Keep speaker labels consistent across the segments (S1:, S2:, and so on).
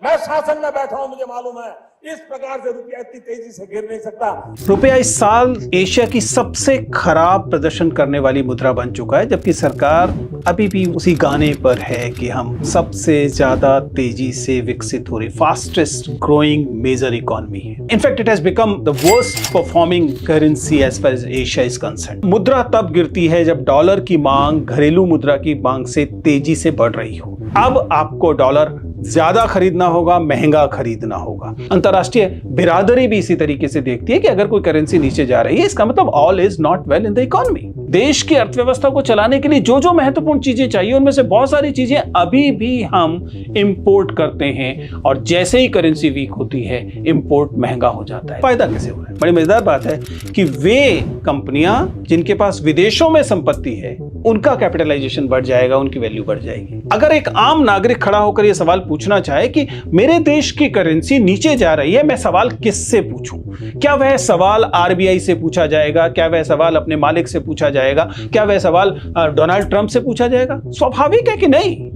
S1: मैं शासन में बैठा हूं, मुझे मालूम है इस प्रकार से रुपया इतनी तेजी से गिर नहीं सकता।
S2: रुपया इस साल एशिया की सबसे खराब प्रदर्शन करने वाली मुद्रा बन चुका है, जबकि सरकार अभी भी उसी गाने पर है कि हम सबसे ज्यादा तेजी से विकसित हो रही फास्टेस्ट ग्रोइंग मेजर इकोनॉमी है। In fact it has become the worst performing currency as far as Asia is concerned. मुद्रा तब गिरती है जब डॉलर की मांग घरेलू मुद्रा की मांग से तेजी से बढ़ रही हो। अब आपको डॉलर ज्यादा खरीदना होगा, महंगा खरीदना होगा। अंतरराष्ट्रीय बिरादरी भी इसी तरीके से देखती है कि अगर कोई करेंसी नीचे जा रही है, इसका मतलब all is not well in the economy. देश की अर्थव्यवस्था को चलाने के लिए जो जो महत्वपूर्ण चीजें चाहिए, उनमें से बहुत सारी चीजें अभी भी हम इंपोर्ट करते हैं, और जैसे ही करेंसी वीक होती है, इंपोर्ट महंगा हो जाता है। फायदा कैसे हो रहा है? बड़ी मजेदार बात है कि वे कंपनियां जिनके पास विदेशों में संपत्ति है, उनका कैपिटलाइजेशन बढ़ जाएगा, उनकी वैल्यू बढ़ जाएगी। अगर एक आम नागरिक खड़ा होकर यह सवाल पूछना चाहे कि मेरे देश की करेंसी नीचे जा रही है, मैं सवाल किससे पूछूं? क्या वह सवाल आरबीआई से पूछा जाएगा? क्या वह सवाल अपने मालिक से पूछा जाएगा? क्या वह सवाल डोनाल्ड ट्रंप से पूछा जाएगा? स्वाभाविक है कि नहीं।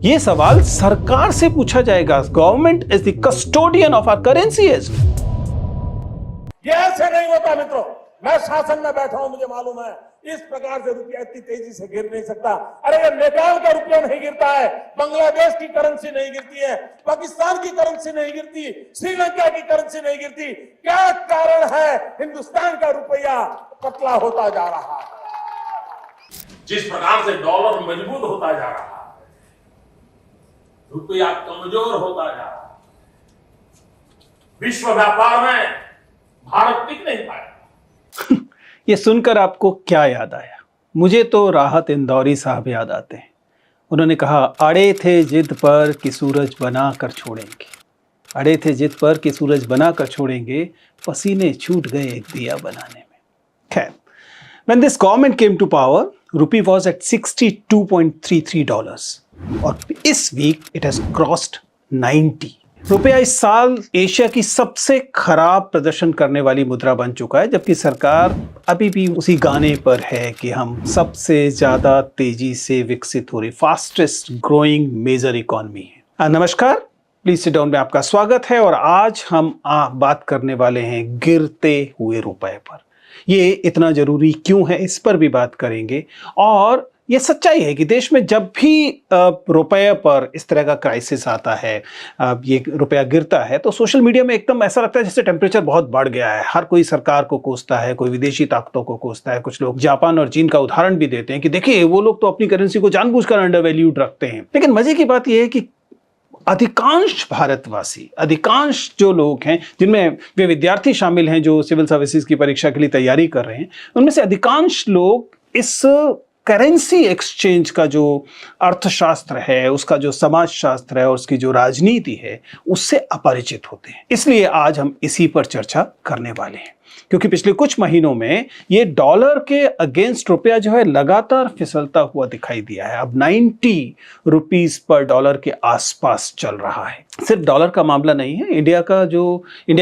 S2: यह सवाल सरकार से पूछा जाएगा। Government is the custodian of our currency.
S1: ये ऐसे नहीं होता मित्रों, मैं शासन में बैठा हूं, मुझे मालूम है इस प्रकार से रुपया इतनी तेजी से गिर नहीं सकता। अरे ये नेपाल का रुपया नहीं गिरता है, बांग्लादेश की करेंसी नहीं गिरती है, पाकिस्तान की करेंसी नहीं गिरती, श्रीलंका की करेंसी नहीं गिरती। क्या कारण है हिंदुस्तान का रुपया पतला होता जा रहा है? जिस प्रकार से डॉलर मजबूत होता जा रहा है, रुपया कमजोर होता जा रहा है, विश्व व्यापार में भारत टिक नहीं पाएगा।
S2: ये सुनकर आपको क्या याद आया? मुझे तो राहत इंदौरी साहब याद आते हैं। उन्होंने कहा, अड़े थे जिद पर कि सूरज बना कर छोड़ेंगे, अड़े थे जिद पर कि सूरज बना कर छोड़ेंगे, पसीने छूट गए एक दिया बनाने में। खैर, when this government came to power, rupee was at $62.33 और इस वीक it has crossed 90। रुपया इस साल एशिया की सबसे खराब प्रदर्शन करने वाली मुद्रा बन चुका है, जबकि सरकार अभी भी उसी गाने पर है कि हम सबसे ज्यादा तेजी से विकसित हो रही फास्टेस्ट ग्रोइंग मेजर इकोनॉमी है। नमस्कार, प्लीज सिट डाउन में आपका स्वागत है। और आज हम बात करने वाले हैं गिरते हुए रुपए पर। ये इतना जरूरी क्यों है, इस पर भी बात करेंगे। और ये सच्चाई है कि देश में जब भी रुपये पर इस तरह का क्राइसिस आता है, ये रुपया गिरता है, तो सोशल मीडिया में एकदम ऐसा लगता है जैसे टेम्परेचर बहुत बढ़ गया है। हर कोई सरकार को कोसता है, कोई विदेशी ताकतों को कोसता है। कुछ लोग जापान और चीन का उदाहरण भी देते हैं कि देखिए वो लोग तो अपनी करेंसी को जानबूझकर अंडर वैल्यूड रखते हैं। लेकिन मजे की बात यह है कि अधिकांश भारतवासी, अधिकांश जो लोग हैं, जिनमें वे विद्यार्थी शामिल हैं जो सिविल सर्विसेज की परीक्षा के लिए तैयारी कर रहे हैं, उनमें से अधिकांश लोग इस करेंसी एक्सचेंज का जो अर्थशास्त्र है, उसका जो समाजशास्त्र है और उसकी जो राजनीति है, उससे अपरिचित होते हैं। इसलिए आज हम इसी पर चर्चा करने वाले हैं, क्योंकि पिछले कुछ महीनों में ये डॉलर के अगेंस्ट रुपया जो है लगातार फिसलता हुआ दिखाई दिया है। अब 90 रुपीस पर डॉलर के आसपास चल रहा है। सिर्फ डॉलर का मामला नहीं है, इंडिया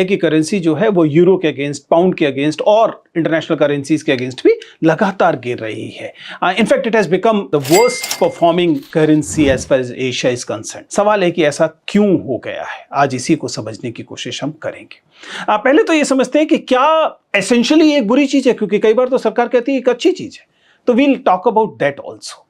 S2: की करेंसी जो है वो यूरो के अगेंस्ट, पाउंड के अगेंस्ट और इंटरनेशनल करेंसीज के अगेंस्ट भी लगातार गिर रही है। In fact it has become the worst performing currency as far as Asia is concerned. सवाल है कि ऐसा क्यों हो गया है, आज इसी को समझने की कोशिश हम करेंगे। पहले तो ये समझते हैं कि क्या एसेंशियली एक बुरी चीज है, क्योंकि कई बार तो सरकार कहती है एक अच्छी चीज है, तो we'll talk about that also.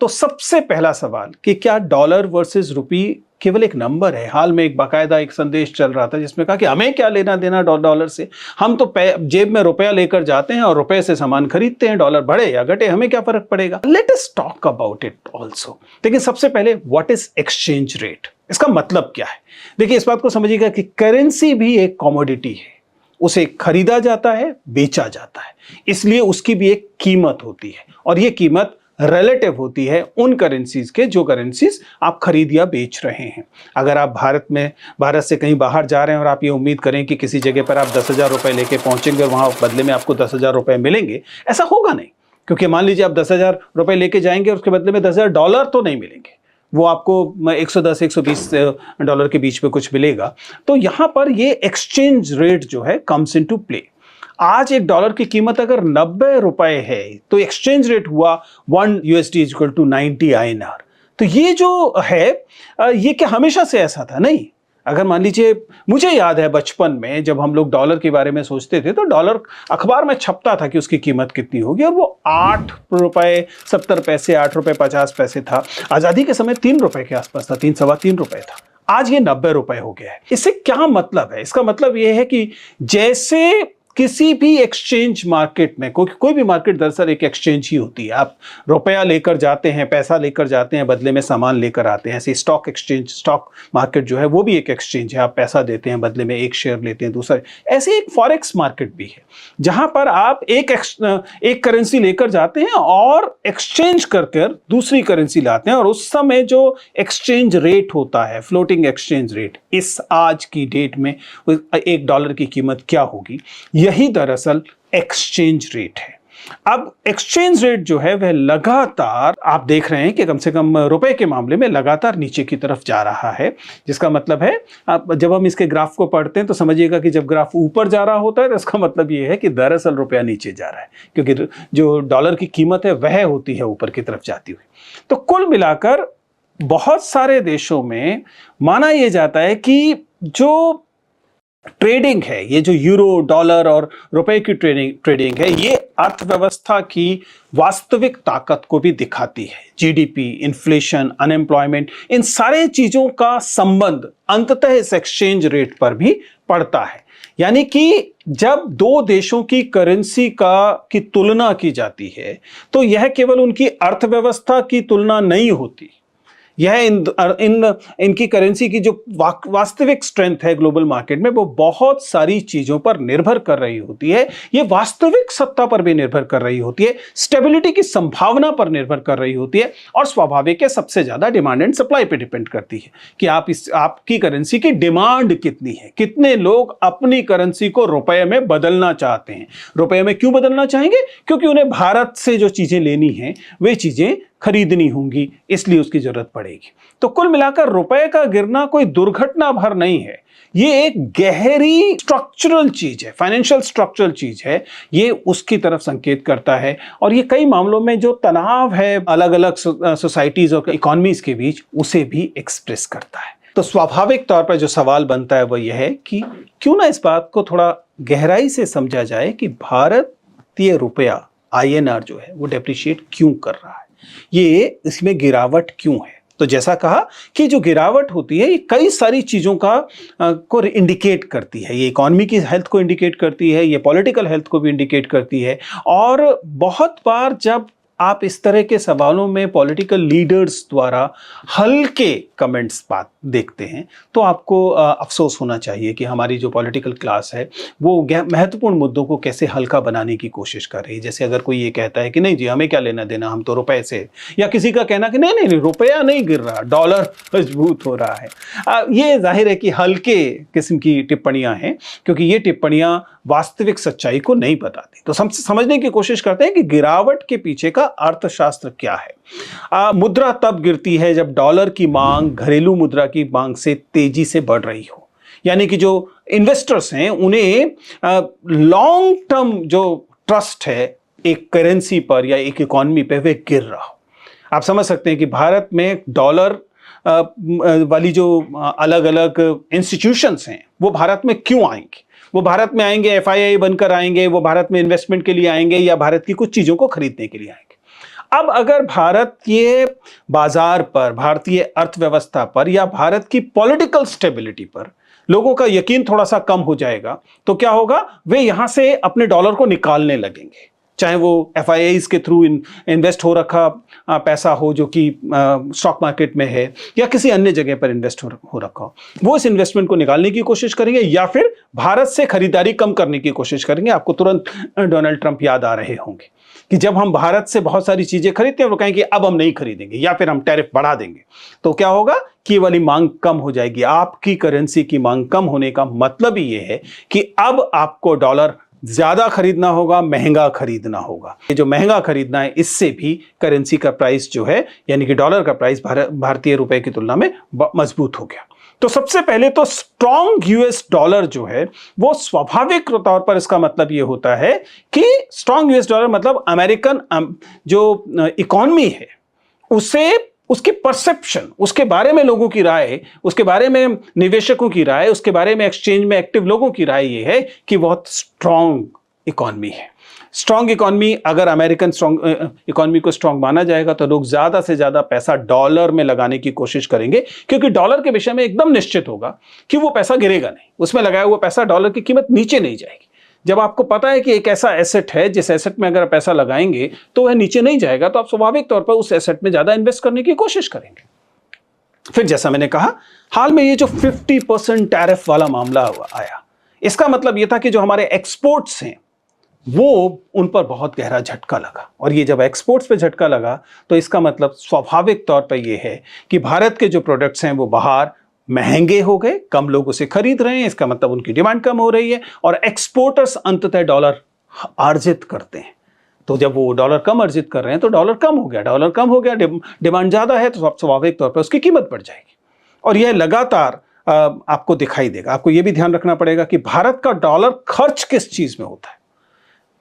S2: तो सबसे पहला सवाल कि क्या डॉलर वर्सेस रुपी केवल एक नंबर है? हाल में एक बाकायदा एक संदेश चल रहा था जिसमें कहा कि हमें क्या लेना देना डॉलर से, हम तो जेब में रुपया लेकर जाते हैं और रुपए से सामान खरीदते हैं, डॉलर बढ़े या घटे हमें क्या फर्क पड़ेगा। Let us talk about it also. लेकिन सबसे पहले व्हाट इज एक्सचेंज रेट, इसका मतलब क्या है? देखिए, इस बात को समझिएगा कि करेंसी भी एक कमोडिटी है, उसे खरीदा जाता है, बेचा जाता है, इसलिए उसकी भी एक कीमत होती है, और यह कीमत रिलेटिव होती है उन करेंसीज के जो करेंसीज आप खरीद या बेच रहे हैं। अगर आप भारत से कहीं बाहर जा रहे हैं और आप ये उम्मीद करें कि किसी जगह पर आप 10,000 रुपए लेके पहुंचेंगे और वहां बदले में आपको 10,000 रुपए मिलेंगे, ऐसा होगा नहीं। क्योंकि मान लीजिए आप 10,000 रुपए लेके जाएंगे और उसके बदले में 10,000 डॉलर तो नहीं मिलेंगे, वो आपको 110-120 डॉलर के बीच में कुछ मिलेगा। तो यहां पर ये एक्सचेंज रेट जो है कम्स इनटू प्ले। आज एक डॉलर की कीमत अगर 90 रुपए है तो एक्सचेंज रेट हुआ $1 = 90 INR। तो ये जो है ये क्या हमेशा से ऐसा था? नहीं। अगर मान लीजिए, मुझे याद है बचपन में जब हम लोग डॉलर के बारे में सोचते थे तो डॉलर अखबार में छपता था कि उसकी कीमत कितनी होगी, और वो 8 रुपए 70 पैसे, 8 रुपए 50 पैसे था। आजादी के समय 3 रुपए के आसपास था, 3 सवा 3 रुपए था। आज ये 90 रुपए हो गया है। इससे क्या मतलब है? इसका मतलब ये है कि जैसे किसी भी एक्सचेंज मार्केट में, कोई भी मार्केट दरअसल एक एक्सचेंज ही होती है। आप रुपया लेकर जाते हैं, पैसा लेकर जाते हैं, बदले में सामान लेकर आते हैं। ऐसे स्टॉक एक्सचेंज, स्टॉक मार्केट जो है वो भी एक एक्सचेंज है। आप पैसा देते हैं, बदले में एक शेयर लेते हैं दूसरा। ऐसे एक फॉरेक्स मार्केट भी है जहां पर आप एक करेंसी लेकर जाते हैं और एक्सचेंज कर दूसरी करेंसी लाते हैं, और उस समय जो एक्सचेंज रेट होता है, फ्लोटिंग एक्सचेंज रेट, इस आज की डेट में $1 की कीमत क्या होगी, यही दरअसल एक्सचेंज रेट है। अब एक्सचेंज रेट जो है वह लगातार, आप देख रहे हैं कि कम से कम रुपए के मामले में लगातार नीचे की तरफ जा रहा है। जिसका मतलब है, आप जब हम इसके ग्राफ को पढ़ते हैं तो समझिएगा कि जब ग्राफ ऊपर जा रहा होता है तो इसका मतलब यह है कि दरअसल रुपया नीचे जा रहा है, क्योंकि जो डॉलर की कीमत है वह होती है ऊपर की तरफ जाती हुई। तो कुल मिलाकर बहुत सारे देशों में माना यह जाता है कि जो ट्रेडिंग है, ये जो यूरो, डॉलर और रुपए की ट्रेडिंग है, ये अर्थव्यवस्था की वास्तविक ताकत को भी दिखाती है। जीडीपी, इन्फ्लेशन, अनएम्प्लॉयमेंट, इन सारे चीजों का संबंध अंततः इस एक्सचेंज रेट पर भी पड़ता है। यानी कि जब दो देशों की करेंसी की तुलना की जाती है तो यह केवल उनकी अर्थव्यवस्था की तुलना नहीं होती, यह इनकी करेंसी की जो वास्तविक स्ट्रेंथ है ग्लोबल मार्केट में, वो बहुत सारी चीजों पर निर्भर कर रही होती है। ये वास्तविक सत्ता पर भी निर्भर कर रही होती है, स्टेबिलिटी की संभावना पर निर्भर कर रही होती है, और स्वाभाविक है सबसे ज्यादा डिमांड एंड सप्लाई पे डिपेंड करती है कि आपकी करेंसी की डिमांड कितनी है। कितने लोग अपनी करेंसी को रुपए में बदलना चाहते हैं। रुपए में क्यों बदलना चाहेंगे? क्योंकि उन्हें भारत से जो चीजें लेनी है वे चीजें खरीदनी होंगी, इसलिए उसकी जरूरत पड़ेगी। तो कुल मिलाकर रुपए का गिरना कोई दुर्घटना भर नहीं है, ये एक गहरी स्ट्रक्चरल चीज है, फाइनेंशियल स्ट्रक्चरल चीज है। ये उसकी तरफ संकेत करता है, और ये कई मामलों में जो तनाव है अलग अलग सोसाइटीज और इकोनॉमीज के बीच, उसे भी एक्सप्रेस करता है। तो स्वाभाविक तौर पर जो सवाल बनता है वो यह है कि क्यों ना इस बात को थोड़ा गहराई से समझा जाए कि भारतीय रुपया, INR जो है वो डेप्रिशिएट क्यों कर रहा है, ये इसमें गिरावट क्यों है। तो जैसा कहा कि जो गिरावट होती है ये कई सारी चीजों को इंडिकेट करती है। ये इकोनॉमी की हेल्थ को इंडिकेट करती है, ये पॉलिटिकल हेल्थ को भी इंडिकेट करती है। और बहुत बार जब आप इस तरह के सवालों में पॉलिटिकल लीडर्स द्वारा हल्के कमेंट्स बात देखते हैं तो आपको अफसोस होना चाहिए कि हमारी जो पॉलिटिकल क्लास है वो महत्वपूर्ण मुद्दों को कैसे हल्का बनाने की कोशिश कर रही है। जैसे अगर कोई ये कहता है कि नहीं जी हमें क्या लेना देना, हम तो रुपए से, या किसी का कहना कि नहीं नहीं रुपया नहीं गिर रहा, डॉलर मजबूत हो रहा है। ये जाहिर है कि हल्के किस्म की टिप्पणियां हैं, क्योंकि ये टिप्पणियां वास्तविक सच्चाई को नहीं बताती। तो समझने की कोशिश करते हैं कि गिरावट के पीछे का अर्थशास्त्र क्या है। मुद्रा तब गिरती है जब डॉलर की मांग घरेलू मुद्रा की मांग से तेजी से बढ़ रही हो, यानी कि जो इन्वेस्टर्स हैं उन्हें लॉन्ग टर्म जो ट्रस्ट है एक करेंसी पर या एक इकोनॉमी पे वे गिर रहा हो। आप समझ सकते हैं कि भारत में डॉलर वाली जो अलग अलग इंस्टीट्यूशंस हैं वो भारत में क्यों आएंगे। वो भारत में आएंगे FII बनकर आएंगे, वो भारत में इन्वेस्टमेंट के लिए आएंगे, या भारत की कुछ चीजों को खरीदने के लिए आएंगे। अब अगर भारतीय बाजार पर, भारतीय अर्थव्यवस्था पर, या भारत की पॉलिटिकल स्टेबिलिटी पर लोगों का यकीन थोड़ा सा कम हो जाएगा तो क्या होगा, वे यहां से अपने डॉलर को निकालने लगेंगे, चाहे वो FIIs के थ्रू इन्वेस्ट हो रखा पैसा हो जो कि स्टॉक मार्केट में है, या किसी अन्य जगह पर इन्वेस्ट हो रखा हो। वो इस इन्वेस्टमेंट को निकालने की कोशिश करेंगे या फिर भारत से खरीदारी कम करने की कोशिश करेंगे। आपको तुरंत डोनाल्ड ट्रंप याद आ रहे होंगे कि जब हम भारत से बहुत सारी चीजें खरीदते हैं वो कहेंगे अब हम नहीं खरीदेंगे या फिर हम टैरिफ बढ़ा देंगे। तो क्या होगा कि वाली मांग कम हो जाएगी। आपकी करेंसी की मांग कम होने का मतलब ही ये है कि अब आपको डॉलर ज्यादा खरीदना होगा, महंगा खरीदना होगा। ये जो महंगा खरीदना है इससे भी करेंसी का प्राइस जो है यानी कि डॉलर का प्राइस भारतीय रुपए की तुलना में मजबूत हो गया। तो सबसे पहले तो स्ट्रॉन्ग US डॉलर जो है वो स्वाभाविक तौर पर इसका मतलब ये होता है कि स्ट्रॉन्ग US डॉलर मतलब अमेरिकन जो इकोनॉमी है उसे उसकी परसेप्शन, उसके बारे में लोगों की राय, उसके बारे में निवेशकों की राय, उसके बारे में एक्सचेंज में एक्टिव लोगों की राय ये है कि बहुत स्ट्रांग इकॉनमी है। स्ट्रांग इकॉनमी, अगर अमेरिकन स्ट्रांग इकॉनमी को स्ट्रांग माना जाएगा तो लोग ज्यादा से ज्यादा पैसा डॉलर में लगाने की कोशिश करेंगे, क्योंकि डॉलर के विषय में एकदम निश्चित होगा कि वो पैसा गिरेगा नहीं, उसमें लगाया हुआ पैसा, डॉलर की कीमत नीचे नहीं जाएगी। जब आपको पता है कि एक ऐसा एसेट है जिस एसेट में अगर पैसा लगाएंगे तो वह नीचे नहीं जाएगा, तो आप स्वाभाविक तौर पर उस एसेट में ज्यादा इन्वेस्ट करने की कोशिश करेंगे। फिर जैसा मैंने कहा, हाल में ये जो 50% टैरिफ वाला मामला आया, इसका मतलब यह था कि जो हमारे एक्सपोर्ट्स हैं वो उन पर बहुत गहरा झटका लगा। और ये जब एक्सपोर्ट्स पे झटका लगा तो इसका मतलब स्वाभाविक तौर पर यह है कि भारत के जो प्रोडक्ट्स हैं वो बाहर महंगे हो गए, कम लोग उसे खरीद रहे हैं, इसका मतलब उनकी डिमांड कम हो रही है, और एक्सपोर्टर्स अंततः डॉलर अर्जित करते हैं। तो जब वो डॉलर कम अर्जित कर रहे हैं तो डॉलर कम हो गया, डॉलर कम हो गया, डिमांड ज्यादा है, तो स्वाभाविक तौर पर उसकी कीमत बढ़ जाएगी। और यह लगातार आपको दिखाई देगा। आपको यह भी ध्यान रखना पड़ेगा कि भारत का डॉलर खर्च किस चीज में होता है।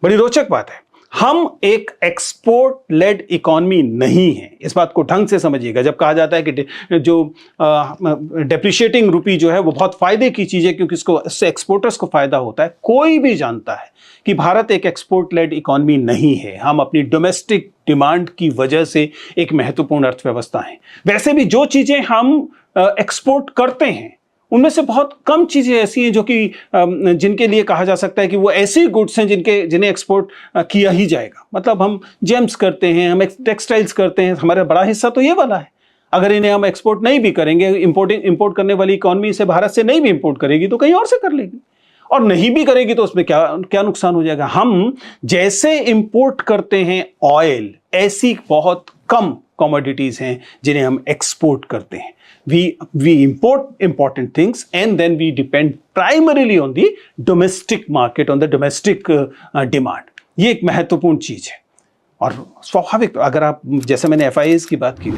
S2: बड़ी रोचक बात है, हम एक एक्सपोर्ट लेड इकॉनमी नहीं है, इस बात को ढंग से समझिएगा। जब कहा जाता है कि जो डेप्रिशिएटिंग रुपी जो है वो बहुत फायदे की चीज है क्योंकि इससे एक्सपोर्टर्स को फायदा होता है, कोई भी जानता है कि भारत एक एक्सपोर्ट लेड इकॉनमी नहीं है। हम अपनी डोमेस्टिक डिमांड की वजह से एक महत्वपूर्ण अर्थव्यवस्था है। वैसे भी जो चीजें हम एक्सपोर्ट करते हैं उनमें से बहुत कम चीजें ऐसी हैं जो कि जिनके लिए कहा जा सकता है कि वो ऐसी गुड्स हैं जिन्हें एक्सपोर्ट किया ही जाएगा। मतलब हम जेम्स करते हैं, हम टेक्सटाइल्स करते हैं, हमारा बड़ा हिस्सा तो ये वाला है। अगर इन्हें हम एक्सपोर्ट नहीं भी करेंगे, इंपोर्ट करने वाली इकॉनमी इसे भारत से नहीं भी इंपोर्ट करेगी तो कहीं और से कर लेगी, और नहीं भी करेगी तो उसमें क्या नुकसान हो जाएगा। हम जैसे इंपोर्ट करते हैं ऑयल, ऐसी बहुत कम कमोडिटीज हैं जिन्हें हम एक्सपोर्ट करते हैं। We import important things and then we depend primarily on the domestic market, on the domestic demand. ये एक महत्वपूर्ण चीज है। और स्वाभाविक, अगर आप, जैसे मैंने FIIs की बात की,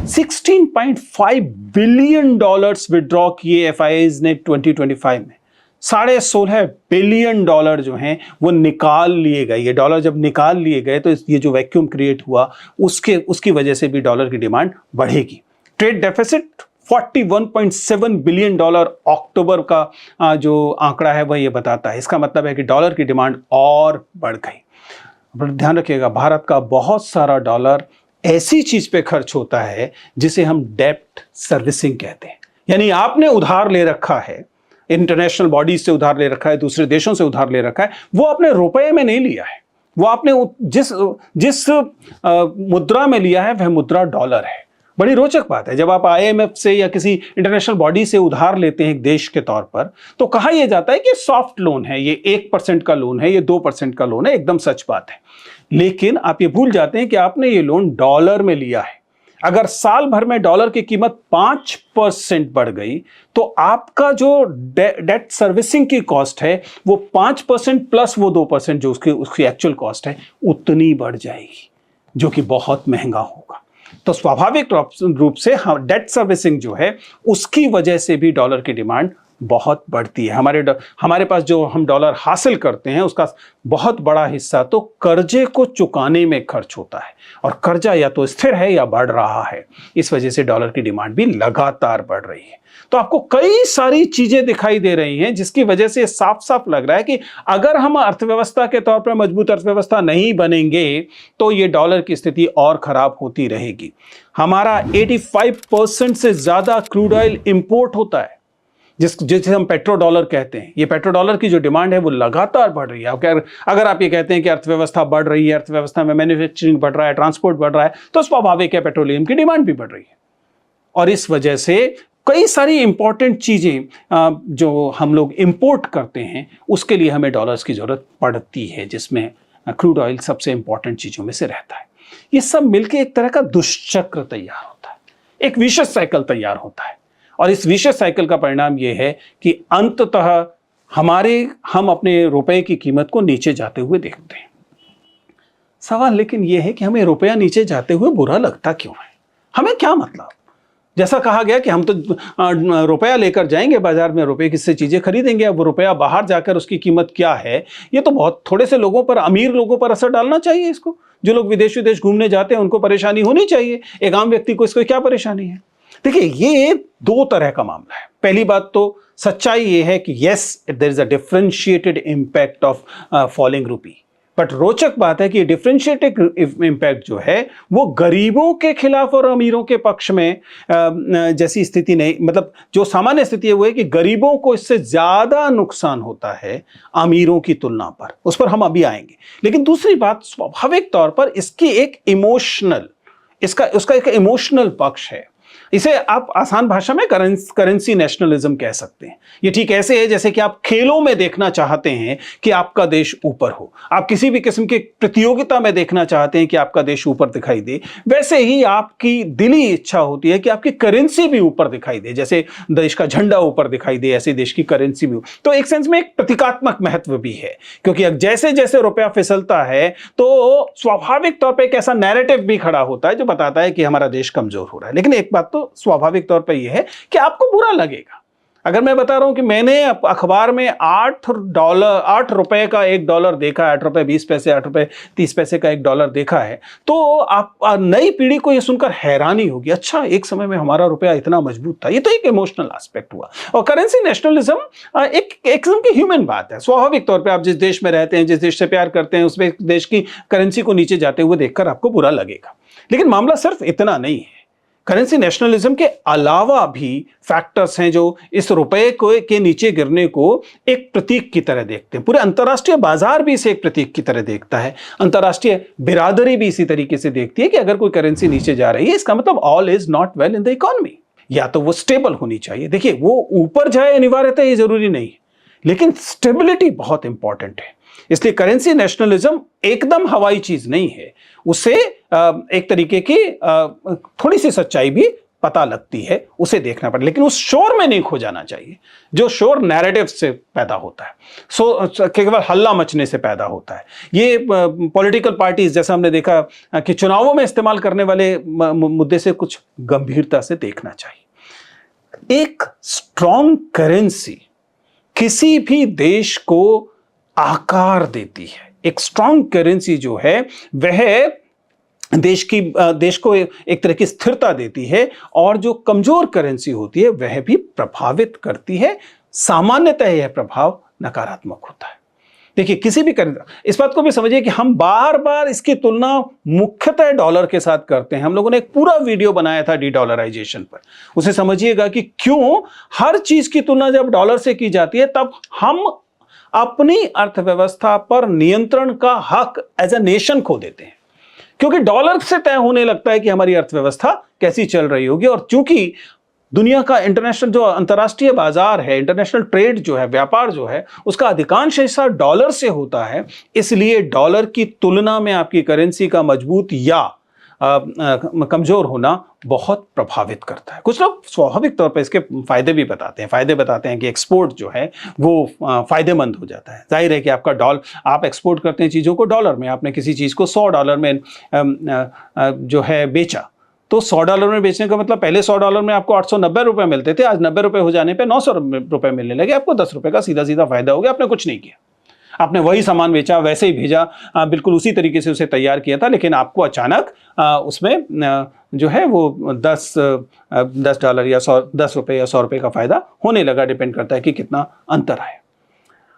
S2: 16.5 बिलियन डॉलर्स विड्रॉ किए FIIs ने 2025 में। 16.5 बिलियन डॉलर जो हैं वो निकाल लिए गए। ये डॉलर जब निकाल लिए गए तो ये जो वैक्यूम क्रिएट हुआ उसकी वजह से भी डॉलर की डिमांड बढ़ेगी। ट्रेड डेफिसिट 41.7 बिलियन डॉलर अक्टूबर का जो आंकड़ा है वह ये बताता है। इसका मतलब है कि डॉलर की डिमांड और बढ़ गई। ध्यान रखिएगा, भारत का बहुत सारा डॉलर ऐसी चीज पे खर्च होता है जिसे हम डेब्ट सर्विसिंग कहते हैं। यानी आपने उधार ले रखा है, इंटरनेशनल बॉडीज से उधार ले रखा है, दूसरे देशों से उधार ले रखा है, वो आपने रुपए में नहीं लिया है, वो आपने जिस मुद्रा में लिया है वह मुद्रा डॉलर है। बड़ी रोचक बात है, जब आप IMF से या किसी इंटरनेशनल बॉडी से उधार लेते हैं एक देश के तौर पर, तो कहा यह जाता है कि सॉफ्ट लोन है, ये 1% का लोन है, ये 2% का लोन है, एकदम सच बात है। लेकिन आप ये भूल जाते हैं कि आपने ये लोन डॉलर में लिया है। अगर साल भर में डॉलर की कीमत 5% बढ़ गई तो आपका जो डेट सर्विसिंग की कॉस्ट है वो 5% प्लस वो 2% जो उसकी एक्चुअल कॉस्ट है उतनी बढ़ जाएगी, जो कि बहुत महंगा होगा। तो स्वाभाविक रूप से डेट सर्विसिंग जो है उसकी वजह से भी डॉलर की डिमांड बहुत बढ़ती है। हमारे पास जो हम डॉलर हासिल करते हैं उसका बहुत बड़ा हिस्सा तो कर्जे को चुकाने में खर्च होता है, और कर्जा या तो स्थिर है या बढ़ रहा है। इस वजह से डॉलर की डिमांड भी लगातार बढ़ रही है। तो आपको कई सारी चीजें दिखाई दे रही हैं जिसकी वजह से साफ साफ लग रहा है कि अगर हम अर्थव्यवस्था के तौर पर मजबूत अर्थव्यवस्था नहीं बनेंगे तो ये डॉलर की स्थिति और खराब होती रहेगी। हमारा 85% से ज्यादा क्रूड ऑयल इंपोर्ट होता है, जिसे हम पेट्रो डॉलर कहते हैं। ये पेट्रो डॉलर की जो डिमांड है वो लगातार बढ़ रही है। अगर आप ये कहते हैं कि अर्थव्यवस्था बढ़ रही है, अर्थव्यवस्था में मैन्युफैक्चरिंग बढ़ रहा है, ट्रांसपोर्ट बढ़ रहा है, तो स्वाभाविक है पेट्रोलियम की डिमांड भी बढ़ रही है। और इस वजह से कई सारी इंपॉर्टेंट चीजें जो हम लोग इंपोर्ट करते हैं उसके लिए हमें डॉलर्स की जरूरत पड़ती है, जिसमें क्रूड ऑयल सबसे इंपॉर्टेंट चीजों में से रहता है। ये सब मिलकर एक तरह का दुष्चक्र तैयार होता है, एक विशेष साइकिल तैयार होता है। और इस विशेष साइकिल का परिणाम यह है कि अंततः हम अपने रुपए की कीमत को नीचे जाते हुए देखते हैं। सवाल लेकिन यह है कि हमें रुपया नीचे जाते हुए बुरा लगता क्यों है? हमें क्या मतलब? जैसा कहा गया कि हम तो रुपया लेकर जाएंगे बाजार में, रुपए किससे चीजें खरीदेंगे। अब रुपया बाहर जाकर उसकी कीमत क्या है, ये तो बहुत थोड़े से लोगों पर, अमीर लोगों पर असर डालना चाहिए इसको। जो लोग विदेश विदेश घूमने जाते हैं उनको परेशानी होनी चाहिए, एक आम व्यक्ति को इसको क्या परेशानी है? देखिए, ये दो तरह का मामला है। पहली बात तो सच्चाई ये है कि yes, there is a differentiated impact of falling rupee, but रोचक बात है कि डिफरेंशिएटेड इंपैक्ट जो है वो गरीबों के खिलाफ और अमीरों के पक्ष में जैसी स्थिति नहीं, मतलब जो सामान्य स्थिति है वो है कि गरीबों को इससे ज्यादा नुकसान होता है अमीरों की तुलना पर, उस पर हम अभी आएंगे। लेकिन दूसरी बात, स्वाभाविक तौर पर इसकी एक इमोशनल, उसका एक इमोशनल पक्ष है। इसे आप आसान भाषा में करेंसी नेशनलिज्म कह सकते हैं। ये ठीक ऐसे है जैसे कि आप खेलों में देखना चाहते हैं कि आपका देश ऊपर हो, आप किसी भी किस्म की प्रतियोगिता में देखना चाहते हैं कि आपका देश ऊपर दिखाई दे, वैसे ही आपकी दिली इच्छा होती है कि आपकी करेंसी भी ऊपर दिखाई दे। जैसे देश का झंडा ऊपर दिखाई दे, ऐसे देश की करेंसी भी। तो एक सेंस में एक प्रतीकात्मक महत्व भी है, क्योंकि अब जैसे जैसे रुपया फिसलता है तो स्वाभाविक तौर पर एक ऐसा नैरेटिव भी खड़ा होता है जो बताता है कि हमारा देश कमजोर हो रहा है। लेकिन एक बात तो स्वाभाविक तौर पर यह है कि आपको बुरा लगेगा अगर मैं बता रहा हूं कि मैंने अखबार में $8 रुपए का $1 देखा है, 8 रुपए 20 पैसे, 8 रुपए 30 पैसे का $1 देखा है, तो आप नई पीढ़ी को यह सुनकर हैरानी होगी, अच्छा एक समय में हमारा रुपया इतना मजबूत था। ये तो एक इमोशनल एस्पेक्ट हुआ। और करेंसी नेशनलिज्म एक किस्म की ह्यूमन बात है। स्वाभाविक तौर पर आप जिस देश में रहते हैं, जिस देश से प्यार करते हैं, उसमें देश की करेंसी को नीचे जाते हुए देखकर आपको बुरा लगेगा। लेकिन मामला सिर्फ इतना नहीं है। करेंसी नेशनलिज्म के अलावा भी फैक्टर्स हैं जो इस रुपए के नीचे गिरने को एक प्रतीक की तरह देखते हैं। पूरे अंतर्राष्ट्रीय बाजार भी इसे एक प्रतीक की तरह देखता है, अंतर्राष्ट्रीय बिरादरी भी इसी तरीके से देखती है कि अगर कोई करेंसी नीचे जा रही है, इसका मतलब all is not well in the economy. या तो वो स्टेबल होनी चाहिए। देखिए, वो ऊपर जाए अनिवार्यतः ये जरूरी नहीं है, लेकिन स्टेबिलिटी बहुत इंपॉर्टेंट है। इसलिए करेंसी नेशनलिज्म एकदम हवाई चीज नहीं है, उसे एक तरीके की थोड़ी सी सच्चाई भी पता लगती है, उसे देखना पड़े। लेकिन उस शोर में नहीं खो जाना चाहिए जो शोर नैरेटिव से पैदा होता है, केवल हल्ला मचने से पैदा होता है। ये पॉलिटिकल पार्टीज, जैसा हमने देखा कि चुनावों में इस्तेमाल करने वाले मुद्दे से कुछ गंभीरता से देखना चाहिए। एक स्ट्रॉन्ग करेंसी किसी भी देश को आकार देती है। एक स्ट्रॉन्ग करेंसी जो है वह देश को एक तरह की स्थिरता देती है, और जो कमजोर करेंसी होती है वह भी प्रभावित करती है। सामान्यतः यह प्रभाव नकारात्मक होता है। देखिए, किसी भी करेंसी, इस बात को भी समझिए कि हम बार बार इसकी तुलना मुख्यतः डॉलर के साथ करते हैं। हम लोगों ने एक पूरा वीडियो बनाया था डी-डॉलराइजेशन पर, उसे समझिएगा कि क्यों हर चीज की तुलना जब डॉलर से की जाती है तब हम अपनी अर्थव्यवस्था पर नियंत्रण का हक एज अ नेशन खो देते हैं, क्योंकि डॉलर से तय होने लगता है कि हमारी अर्थव्यवस्था कैसी चल रही होगी। और चूंकि दुनिया का इंटरनेशनल जो अंतर्राष्ट्रीय बाजार है, इंटरनेशनल ट्रेड जो है, व्यापार जो है, उसका अधिकांश हिस्सा डॉलर से होता है, इसलिए डॉलर की तुलना में आपकी करेंसी का मजबूत या कमजोर होना बहुत प्रभावित करता है। कुछ लोग स्वाभाविक तौर पर इसके फायदे भी बताते हैं। फायदे बताते हैं कि एक्सपोर्ट जो है वो फायदेमंद हो जाता है। जाहिर है कि आपका आप एक्सपोर्ट करते हैं चीज़ों को डॉलर में, आपने किसी चीज़ को $100 में जो है बेचा, तो $100 में बेचने का मतलब पहले $100 में आपको 890 रुपये मिलते थे, आज 90 रुपये हो जाने पे 900 रुपये मिलने लगे। आपको 10 रुपये का सीधा सीधा फायदा हो गया, आपने कुछ नहीं किया, आपने वही सामान बेचा, वैसे ही भेजा, बिल्कुल उसी तरीके से उसे तैयार किया था, लेकिन आपको अचानक उसमें जो है वो $10 या 10 रुपये या 100 रुपये का फायदा होने लगा। डिपेंड करता है कि कितना अंतर आए।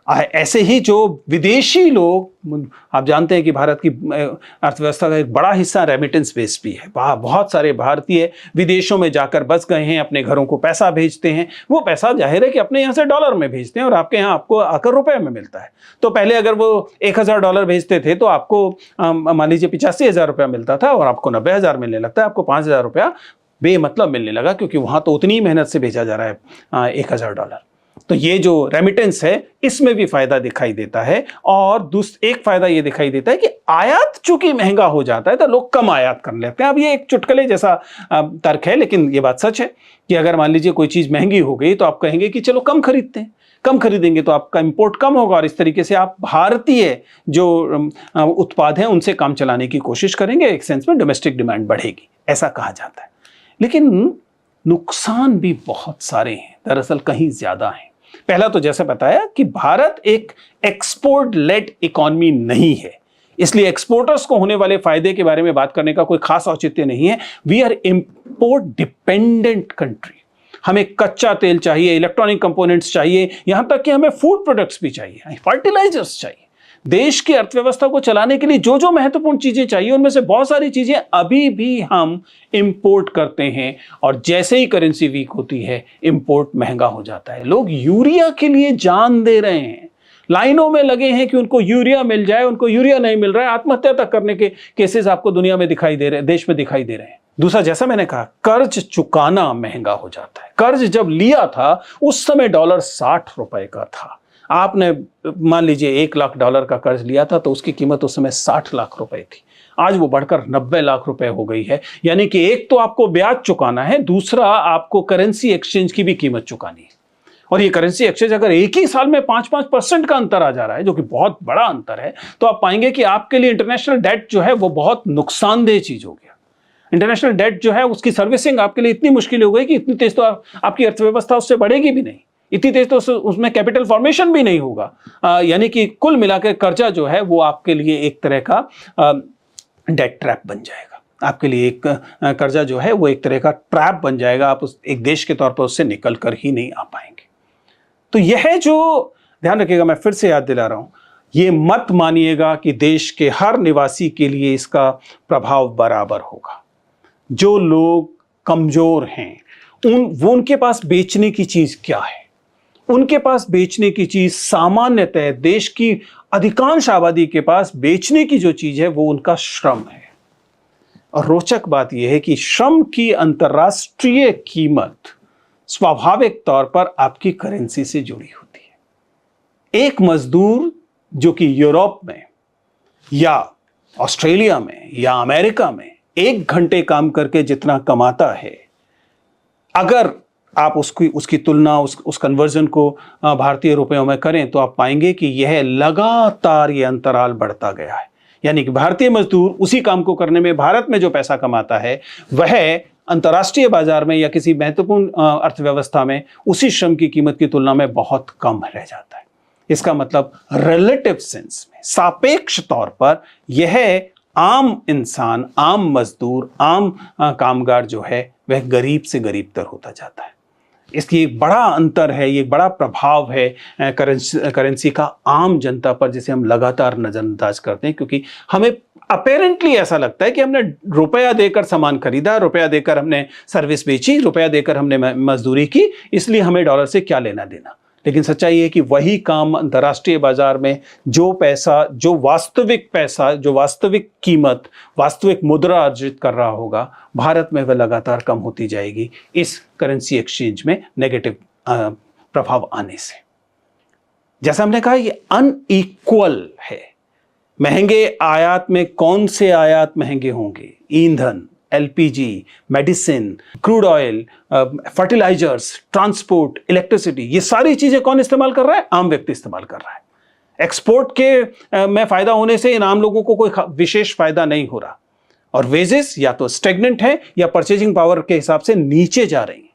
S2: ऐसे ही जो विदेशी लोग, आप जानते हैं कि भारत की अर्थव्यवस्था का एक बड़ा हिस्सा रेमिटेंस बेस भी है। बहुत सारे भारतीय विदेशों में जाकर बस गए हैं, अपने घरों को पैसा भेजते हैं। वो पैसा जाहिर है कि अपने यहाँ से डॉलर में भेजते हैं और आपके यहाँ आपको आकर रुपए में मिलता है। तो पहले अगर वो $1000 भेजते थे तो आपको मान लीजिए 85,000 रुपया मिलता था, और आपको 90,000 मिलने लगता है। आपको 5,000 रुपया बेमतलब मिलने लगा, क्योंकि वहाँ तो उतनी मेहनत से भेजा जा रहा है $1000। तो ये जो रेमिटेंस है इसमें भी फायदा दिखाई देता है। और एक फायदा ये दिखाई देता है कि आयात चूंकि महंगा हो जाता है तो लोग कम आयात कर लेते हैं। अब ये एक चुटकुले जैसा तर्क है, लेकिन ये बात सच है कि अगर मान लीजिए कोई चीज महंगी हो गई तो आप कहेंगे कि चलो कम खरीदते हैं। कम खरीदेंगे तो आपका इंपोर्ट कम होगा, और इस तरीके से आप भारतीय जो उत्पाद हैं उनसे काम चलाने की कोशिश करेंगे। एक सेंस में डोमेस्टिक डिमांड बढ़ेगी, ऐसा कहा जाता है। लेकिन नुकसान भी बहुत सारे हैं, दरअसल कहीं ज्यादा हैं। पहला तो जैसे बताया कि भारत एक एक्सपोर्ट लेड इकोनॉमी नहीं है, इसलिए एक्सपोर्टर्स को होने वाले फायदे के बारे में बात करने का कोई खास औचित्य नहीं है। We are import dependent country. हमें कच्चा तेल चाहिए, इलेक्ट्रॉनिक कंपोनेंट्स चाहिए, यहां तक कि हमें फूड प्रोडक्ट्स भी चाहिए, फर्टिलाइजर्स चाहिए। देश की अर्थव्यवस्था को चलाने के लिए जो जो महत्वपूर्ण चीजें चाहिए, उनमें से बहुत सारी चीजें अभी भी हम इंपोर्ट करते हैं। और जैसे ही करेंसी वीक होती है, इंपोर्ट महंगा हो जाता है। लोग यूरिया के लिए जान दे रहे हैं, लाइनों में लगे हैं कि उनको यूरिया मिल जाए, उनको यूरिया नहीं मिल रहा है। आत्महत्या तक करने के केसेस आपको दुनिया में दिखाई दे रहे हैं, देश में दिखाई दे रहे हैं। दूसरा, जैसा मैंने कहा, कर्ज चुकाना महंगा हो जाता है। कर्ज जब लिया था उस समय डॉलर 60 रुपए का था। आपने मान लीजिए $1 लाख का कर्ज लिया था तो उसकी कीमत उस समय 60 लाख रुपए थी। आज वो बढ़कर 90 लाख रुपए हो गई है। यानी कि एक तो आपको ब्याज चुकाना है, दूसरा आपको करेंसी एक्सचेंज की भी कीमत चुकानी है। और ये करेंसी एक्सचेंज अगर एक ही साल में 5-5% का अंतर आ जा रहा है, जो कि बहुत बड़ा अंतर है, तो आप पाएंगे कि आपके लिए इंटरनेशनल डेट जो है वो बहुत नुकसानदेह चीज हो गया। इंटरनेशनल डेट जो है उसकी सर्विसिंग आपके लिए इतनी मुश्किल हो गई कि इतनी तेज तो आपकी अर्थव्यवस्था उससे बढ़ेगी भी नहीं, इतनी तेज तो उसमें कैपिटल फॉर्मेशन भी नहीं होगा। यानी कि कुल मिलाकर कर्जा जो है वो आपके लिए एक तरह का डेट ट्रैप बन जाएगा। आपके लिए एक कर्जा जो है वो एक तरह का ट्रैप बन जाएगा। आप उस एक देश के तौर पर उससे निकल कर ही नहीं आ पाएंगे। तो यह जो, ध्यान रखिएगा, मैं फिर से याद दिला रहा हूं, ये मत मानिएगा कि देश के हर निवासी के लिए इसका प्रभाव बराबर होगा। जो लोग कमजोर हैं उनके पास बेचने की चीज क्या है? उनके पास बेचने की चीज सामान्यतः देश की अधिकांश आबादी के पास बेचने की जो चीज है वो उनका श्रम है। और रोचक बात यह है कि श्रम की अंतर्राष्ट्रीय कीमत स्वाभाविक तौर पर आपकी करेंसी से जुड़ी होती है। एक मजदूर जो कि यूरोप में या ऑस्ट्रेलिया में या अमेरिका में 1 घंटे काम करके जितना कमाता है, अगर आप उसकी तुलना उस कन्वर्जन को भारतीय रुपयों में करें तो आप पाएंगे कि यह लगातार ये अंतराल बढ़ता गया है। यानी कि भारतीय मजदूर उसी काम को करने में भारत में जो पैसा कमाता है वह अंतर्राष्ट्रीय बाजार में या किसी महत्वपूर्ण अर्थव्यवस्था में उसी श्रम की कीमत की तुलना में बहुत कम रह जाता है। इसका मतलब रिलेटिव सेंस में, सापेक्ष तौर पर, यह आम इंसान, आम मजदूर, आम कामगार जो है वह गरीब से गरीबतर होता जाता है। इसलिए एक बड़ा अंतर है, ये एक बड़ा प्रभाव है करेंसी का आम जनता पर, जिसे हम लगातार नजरअंदाज करते हैं। क्योंकि हमें अपेरेंटली ऐसा लगता है कि हमने रुपया देकर सामान खरीदा, रुपया देकर हमने सर्विस बेची, रुपया देकर हमने मजदूरी की, इसलिए हमें डॉलर से क्या लेना देना। लेकिन सच्चाई है कि वही काम अंतर्राष्ट्रीय बाजार में जो वास्तविक पैसा, जो वास्तविक कीमत, वास्तविक मुद्रा अर्जित कर रहा होगा, भारत में वह लगातार कम होती जाएगी इस करेंसी एक्सचेंज में नेगेटिव प्रभाव आने से। जैसा हमने कहा, ये अनइक्वल है। महंगे आयात में कौन से आयात महंगे होंगे? ईंधन, LPG, medicine, crude oil, fertilisers, transport, electricity, ये सारी चीजें कौन इस्तेमाल कर रहा है? आम व्यक्ति इस्तेमाल कर रहा है। एक्सपोर्ट के में फायदा होने से इन आम लोगों को कोई विशेष फायदा नहीं हो रहा। और वेजेस या तो स्टेगनेंट है या परचेजिंग पावर के हिसाब से नीचे जा रही है।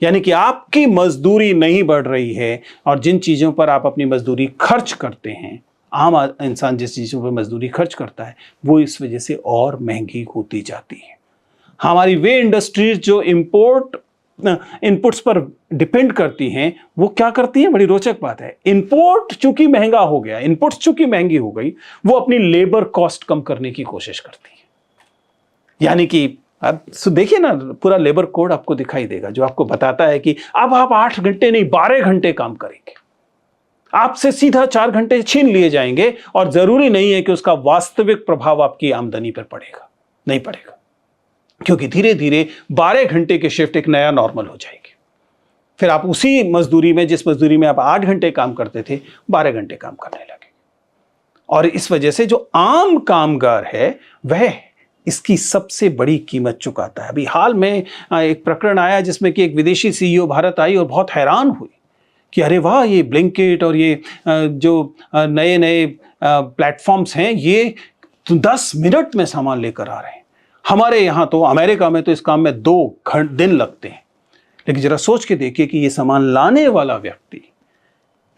S2: यानी कि आपकी मजदूरी नहीं बढ़ रही है, और जिन चीजों पर आप अपनी मजदूरी खर्च करते हैं, आम इंसान जिस चीजों पर मजदूरी खर्च करता है, वो इस वजह से और महंगी होती जाती है। हमारी वे इंडस्ट्रीज जो इंपोर्ट इनपुट्स पर डिपेंड करती हैं, वो क्या करती हैं? बड़ी रोचक बात है। इंपोर्ट चूंकि महंगा हो गया, इनपुट्स चूंकि महंगी हो गई, वो अपनी लेबर कॉस्ट कम करने की कोशिश करती है। यानी कि अब देखिए ना, पूरा लेबर कोड आपको दिखाई देगा जो आपको बताता है कि अब आप 8 घंटे नहीं 12 घंटे काम करेंगे, आपसे सीधा 4 घंटे छीन लिए जाएंगे, और जरूरी नहीं है कि उसका वास्तविक प्रभाव आपकी आमदनी पर पड़ेगा, नहीं पड़ेगा, क्योंकि धीरे धीरे 12 घंटे की शिफ्ट एक नया नॉर्मल हो जाएगी। फिर आप उसी मजदूरी में, जिस मजदूरी में आप 8 घंटे काम करते थे, 12 घंटे काम करने लगे। और इस वजह से जो आम कामगार है वह इसकी सबसे बड़ी कीमत चुकाता है। अभी हाल में एक प्रकरण आया जिसमें कि एक विदेशी सीईओ भारत आई और बहुत हैरान हुई कि अरे वाह, ये ब्लिंकिट और ये जो नए नए प्लेटफॉर्म्स हैं, ये 10 मिनट में सामान लेकर आ रहे हैं। हमारे यहाँ तो, अमेरिका में तो इस काम में 2 दिन लगते हैं। लेकिन जरा सोच के देखिए कि ये सामान लाने वाला व्यक्ति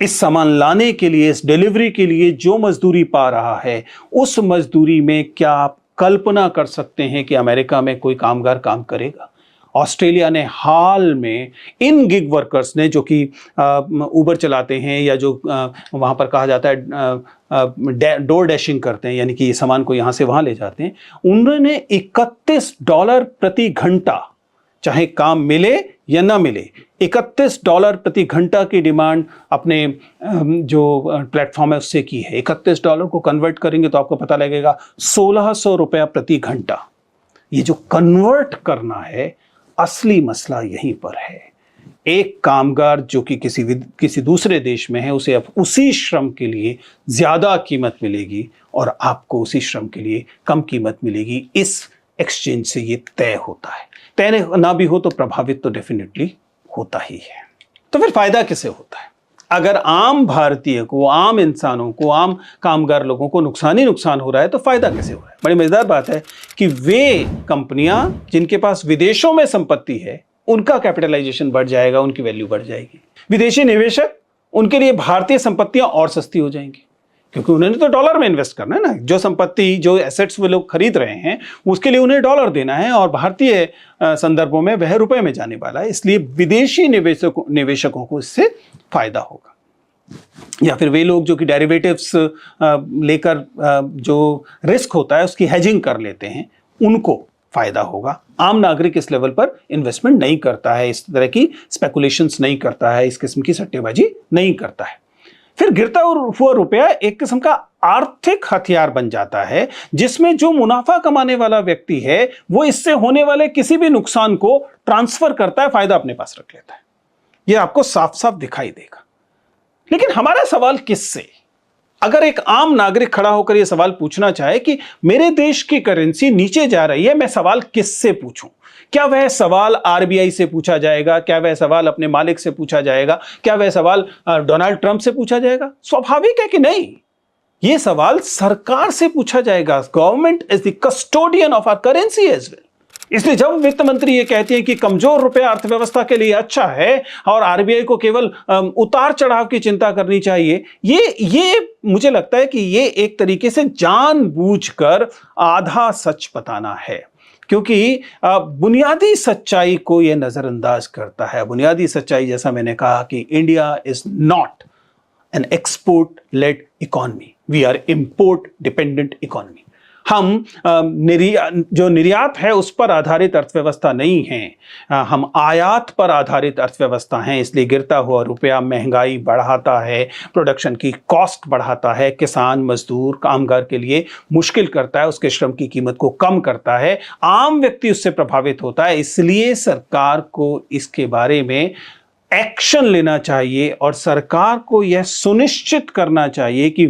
S2: इस सामान लाने के लिए, इस डिलीवरी के लिए जो मजदूरी पा रहा है, उस मजदूरी में क्या आप कल्पना कर सकते हैं कि अमेरिका में कोई कामगार काम करेगा? ऑस्ट्रेलिया ने हाल में इन गिग वर्कर्स ने, जो कि उबर चलाते हैं या जो वहाँ पर कहा जाता है डोर डैशिंग करते हैं, यानी कि ये सामान को यहाँ से वहाँ ले जाते हैं, उन्होंने $31 प्रति घंटा, चाहे काम मिले या ना मिले, $31 प्रति घंटा की डिमांड अपने जो प्लेटफॉर्म है उससे की है। $31 को कन्वर्ट करेंगे तो आपको पता लगेगा $1600 प्रति घंटा। ये जो कन्वर्ट करना है, असली मसला यहीं पर है। एक कामगार जो कि किसी दूसरे देश में है, उसे अब उसी श्रम के लिए ज्यादा कीमत मिलेगी और आपको उसी श्रम के लिए कम कीमत मिलेगी। इस एक्सचेंज से ये तय होता है। तय ना भी हो तो प्रभावित तो डेफिनेटली होता ही है। तो फिर फायदा किसे होता है? अगर आम भारतीय को, आम इंसानों को, आम कामगार लोगों को नुकसान ही नुकसान हो रहा है, तो फायदा कैसे हो रहा है? बड़ी मजेदार बात है कि वे कंपनियां जिनके पास विदेशों में संपत्ति है, उनका कैपिटलाइजेशन बढ़ जाएगा, उनकी वैल्यू बढ़ जाएगी। विदेशी निवेशक, उनके लिए भारतीय संपत्तियां और सस्ती हो जाएंगी, क्योंकि उन्होंने तो डॉलर में इन्वेस्ट करना है ना। जो संपत्ति, जो एसेट्स वे लोग खरीद रहे हैं, उसके लिए उन्हें डॉलर देना है और भारतीय संदर्भों में वह रुपए में जाने वाला है। इसलिए विदेशी निवेशकों को इससे फायदा होगा। या फिर वे लोग जो कि डेरिवेटिव्स लेकर जो रिस्क होता है उसकी हेजिंग कर लेते हैं, उनको फायदा होगा। आम नागरिक इस लेवल पर इन्वेस्टमेंट नहीं करता है, इस तरह की स्पेकुलेशंस नहीं करता है, इस किस्म की सट्टेबाजी नहीं करता है। फिर गिरता हुआ रुपया एक किस्म का आर्थिक हथियार बन जाता है, जिसमें जो मुनाफा कमाने वाला व्यक्ति है वो इससे होने वाले किसी भी नुकसान को ट्रांसफर करता है, फायदा अपने पास रख लेता है। यह आपको साफ साफ दिखाई देगा। लेकिन हमारा सवाल किससे? अगर एक आम नागरिक खड़ा होकर यह सवाल पूछना चाहे कि मेरे देश की करेंसी नीचे जा रही है, मैं सवाल किससे पूछूं? क्या वह सवाल आरबीआई से पूछा जाएगा? क्या वह सवाल अपने मालिक से पूछा जाएगा? क्या वह सवाल डोनाल्ड ट्रंप से पूछा जाएगा? स्वाभाविक है कि नहीं। यह सवाल सरकार से पूछा जाएगा। Government is the custodian of our currency as well. इसलिए जब वित्त मंत्री ये कहते हैं कि कमजोर रुपया अर्थव्यवस्था के लिए अच्छा है और आरबीआई को केवल उतार चढ़ाव की चिंता करनी चाहिए, ये मुझे लगता है कि ये एक तरीके से जानबूझकर आधा सच बताना है, क्योंकि बुनियादी सच्चाई को यह नजरअंदाज करता है। बुनियादी सच्चाई, जैसा मैंने कहा, कि India is not an export led economy, we are import dependent economy. हम जो निर्यात है उस पर आधारित अर्थव्यवस्था नहीं है, हम आयात पर आधारित अर्थव्यवस्था हैं। इसलिए गिरता हुआ रुपया महंगाई बढ़ाता है, प्रोडक्शन की कॉस्ट बढ़ाता है, किसान, मजदूर, कामगार के लिए मुश्किल करता है, उसके श्रम की कीमत को कम करता है, आम व्यक्ति उससे प्रभावित होता है। इसलिए सरकार को इसके बारे में एक्शन लेना चाहिए और सरकार को यह सुनिश्चित करना चाहिए कि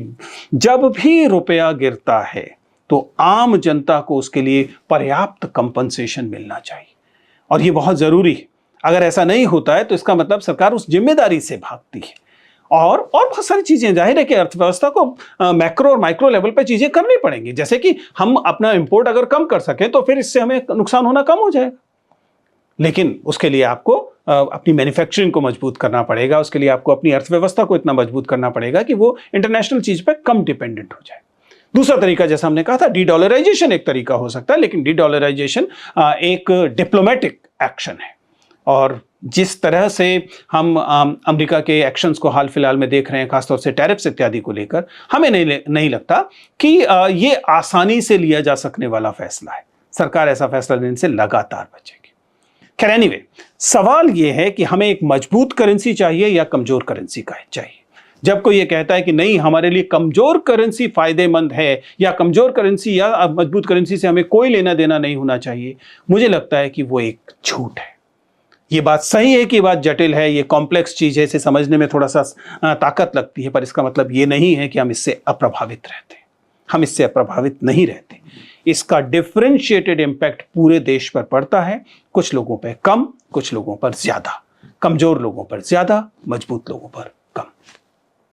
S2: जब भी रुपया गिरता है तो आम जनता को उसके लिए पर्याप्त कंपनसेशन मिलना चाहिए, और यह बहुत जरूरी है। अगर ऐसा नहीं होता है तो इसका मतलब सरकार उस जिम्मेदारी से भागती है। और बहुत सारी चीजें, जाहिर है कि अर्थव्यवस्था को मैक्रो और माइक्रो लेवल पर चीजें करनी पड़ेंगी। जैसे कि हम अपना इंपोर्ट अगर कम कर सकें तो फिर इससे हमें नुकसान होना कम हो जाएगा, लेकिन उसके लिए आपको अपनी मैन्युफैक्चरिंग को मजबूत करना पड़ेगा। उसके लिए आपको अपनी अर्थव्यवस्था को इतना मजबूत करना पड़ेगा कि वो इंटरनेशनल चीज पर कम डिपेंडेंट हो जाए। दूसरा तरीका, जैसा हमने कहा था, डी-डॉलराइजेशन एक तरीका हो सकता है, लेकिन डी-डॉलराइजेशन एक डिप्लोमेटिक एक्शन है। और जिस तरह से हम अमेरिका के एक्शंस को हाल फिलहाल में देख रहे हैं, खासतौर से टैरिफ्स इत्यादि को लेकर, हमें नहीं लगता कि ये आसानी से लिया जा सकने वाला फैसला है। सरकार ऐसा फैसला लेने से लगातार बचेगी। खैर, एनीवे, सवाल ये है कि हमें एक मजबूत करेंसी चाहिए या कमजोर करेंसी का चाहिए। जब कोई ये कहता है कि नहीं, हमारे लिए कमजोर करेंसी फायदेमंद है या कमजोर करेंसी या मजबूत करेंसी से हमें कोई लेना देना नहीं होना चाहिए, मुझे लगता है कि वो एक झूठ है। ये बात सही है कि ये बात जटिल है, ये कॉम्प्लेक्स चीज है, इसे समझने में थोड़ा सा ताकत लगती है, पर इसका मतलब ये नहीं है कि हम इससे अप्रभावित रहते हैं। हम इससे अप्रभावित नहीं रहते। इसका डिफरेंशिएटेड इम्पैक्ट पूरे देश पर पड़ता है, कुछ लोगों पर कम, कुछ लोगों पर ज्यादा, कमजोर लोगों पर ज्यादा, मजबूत लोगों पर